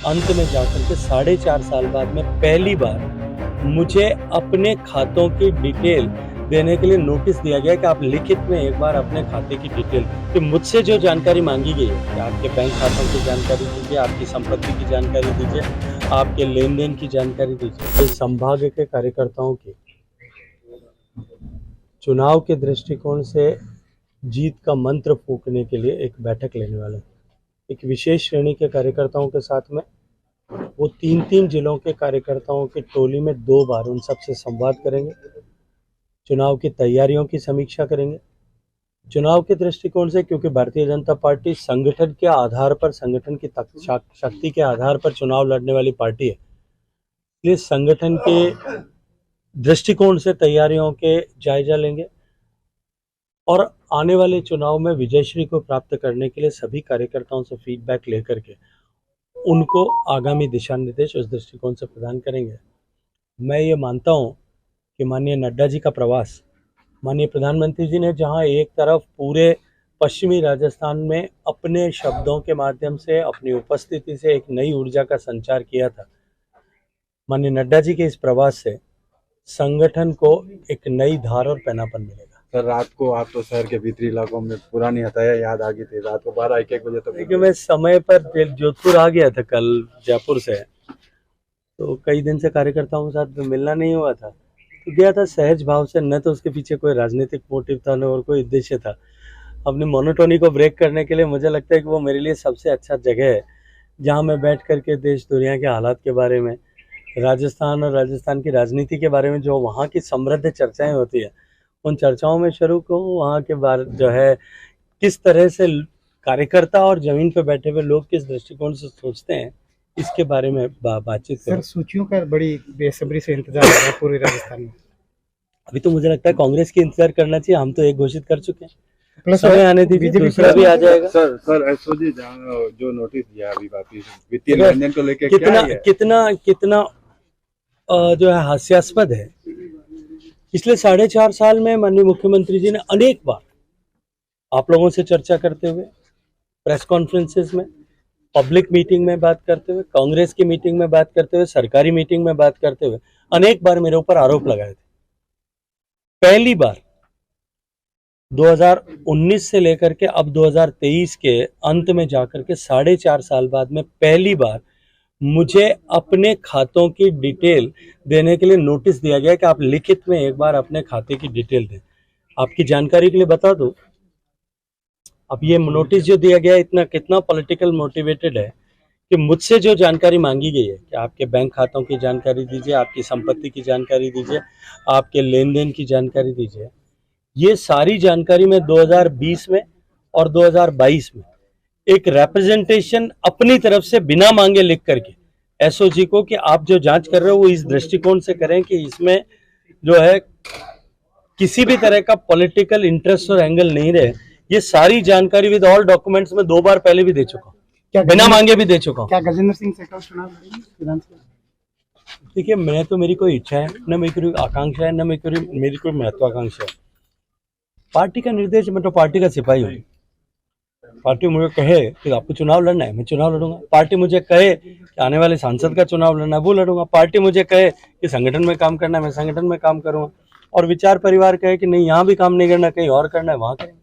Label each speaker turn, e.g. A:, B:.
A: अंत में जाकर के 4.5 साल बाद में पहली बार मुझे अपने खातों की डिटेल देने के लिए नोटिस दिया गया कि आप लिखित में एक बार अपने खाते की डिटेल कि मुझसे जो जानकारी मांगी गई है कि आपके बैंक खातों की जानकारी दीजिए, आपकी संपत्ति की जानकारी दीजिए, आपके लेन देन की जानकारी दीजिए। इस संभाग के कार्यकर्ताओं की चुनाव के दृष्टिकोण से जीत का मंत्र फूंकने के लिए एक बैठक लेने वाले हैं। एक विशेष श्रेणी के कार्यकर्ताओं के साथ में वो 3-3 जिलों के कार्यकर्ताओं की टोली में 2 बार उन सबसे संवाद करेंगे, चुनाव की तैयारियों की समीक्षा करेंगे। चुनाव के दृष्टिकोण से क्योंकि भारतीय जनता पार्टी संगठन के आधार पर, संगठन की शक्ति के आधार पर चुनाव लड़ने वाली पार्टी है, इसलिए संगठन के दृष्टिकोण से तैयारियों के जायजा लेंगे और आने वाले चुनाव में विजयश्री को प्राप्त करने के लिए सभी कार्यकर्ताओं से फीडबैक लेकर के उनको आगामी दिशा निर्देश उस दृष्टिकोण से प्रदान करेंगे। मैं ये मानता हूँ कि माननीय नड्डा जी का प्रवास, माननीय प्रधानमंत्री जी ने जहाँ एक तरफ पूरे पश्चिमी राजस्थान में अपने शब्दों के माध्यम से, अपनी उपस्थिति से एक नई ऊर्जा का संचार किया था, माननीय नड्डा जी के इस प्रवास से संगठन को एक नई धार और पैनापन मिलेगा।
B: सर, रात को आप तो शहर के भीतरी इलाकों में पुरानी हत्या याद आ गई थी, रात को 12-1 बजे तक।
A: देखिए, मैं समय पर जोधपुर आ गया था कल जयपुर से, तो कई दिन से कार्यकर्ताओं के साथ मिलना नहीं हुआ था, तो गया था सहज भाव से। न तो उसके पीछे कोई राजनीतिक मोटिव था, न और कोई उद्देश्य था। अपनी मोनोटोनी को ब्रेक करने के लिए मुझे लगता है कि वो मेरे लिए सबसे अच्छा जगह है जहाँ मैं बैठ करके देश दुनिया के हालात के बारे में, राजस्थान और राजस्थान की राजनीति के बारे में जो वहाँ की समृद्ध चर्चाएं होती है, उन चर्चाओं में शुरू को वहाँ के बारे जो है किस तरह से कार्यकर्ता और जमीन पर बैठे हुए लोग किस दृष्टिकोण से सोचते हैं, इसके बारे में बातचीत
C: सर, सूचियों का बड़ी बेसब्री से इंतजार है रहा पूरे राजस्थान में।
A: अभी तो मुझे लगता है कांग्रेस की इंतजार करना चाहिए। हम तो एक घोषित कर चुके हैं,
C: प्लस
A: समय आने दीजिए, दूसरा भी आ जाएगा।
B: सर एसओजी जो नोटिस दिया अभी वापिस वित्तीय लेनदेन को लेकर
A: कितना जो है हास्यास्पद है। पिछले 4.5 साल में माननीय मुख्यमंत्री जी ने अनेक बार आप लोगों से चर्चा करते हुए, प्रेस कॉन्फ्रेंसेस में, पब्लिक मीटिंग में बात करते हुए, कांग्रेस की मीटिंग में बात करते हुए, सरकारी मीटिंग में बात करते हुए अनेक बार मेरे ऊपर आरोप लगाए थे। पहली बार 2019 से लेकर के अब 2023 के अंत में जाकर के 4.5 साल बाद में पहली बार मुझे अपने खातों की डिटेल देने के लिए नोटिस दिया गया कि आप लिखित में एक बार अपने खाते की डिटेल दें। आपकी जानकारी के लिए बता दूं, अब ये नोटिस जो दिया गया इतना कितना पॉलिटिकल मोटिवेटेड है कि मुझसे जो जानकारी मांगी गई है कि आपके बैंक खातों की जानकारी दीजिए, आपकी संपत्ति की जानकारी दीजिए, आपके लेन देन की जानकारी दीजिए, ये सारी जानकारी मैं 2020 में और 2022 में एक रिप्रेजेंटेशन अपनी तरफ से बिना मांगे लिख करके एसओजी को कि आप जो जांच कर रहे हो वो इस दृष्टिकोण से करें कि इसमें जो है किसी भी तरह का पॉलिटिकल इंटरेस्ट और एंगल नहीं रहे। ये सारी जानकारी विद ऑल डॉक्यूमेंट्स में 2 बार पहले भी दे चुका हूँ, बिना मांगे भी दे चुका हूँ।
C: क्या गजेंद्र सिंह शेखावत चुनाव लड़ेंगे?
A: देखिए, मैं तो मेरी कोई इच्छा है, न मेरी कोई आकांक्षा है, न मेरी कोई महत्वाकांक्षा है। पार्टी का निर्देश, मैं तो पार्टी का सिपाही हूँ। पार्टी मुझे कहे कि आपको चुनाव लड़ना है, मैं चुनाव लड़ूंगा। पार्टी मुझे कहे कि आने वाले सांसद का चुनाव लड़ना है, वो लड़ूंगा। पार्टी मुझे कहे कि संगठन में काम करना है, मैं संगठन में काम करूंगा। और विचार परिवार कहे कि नहीं यहाँ भी काम नहीं करना, कहीं और करना है, वहां करेंगे।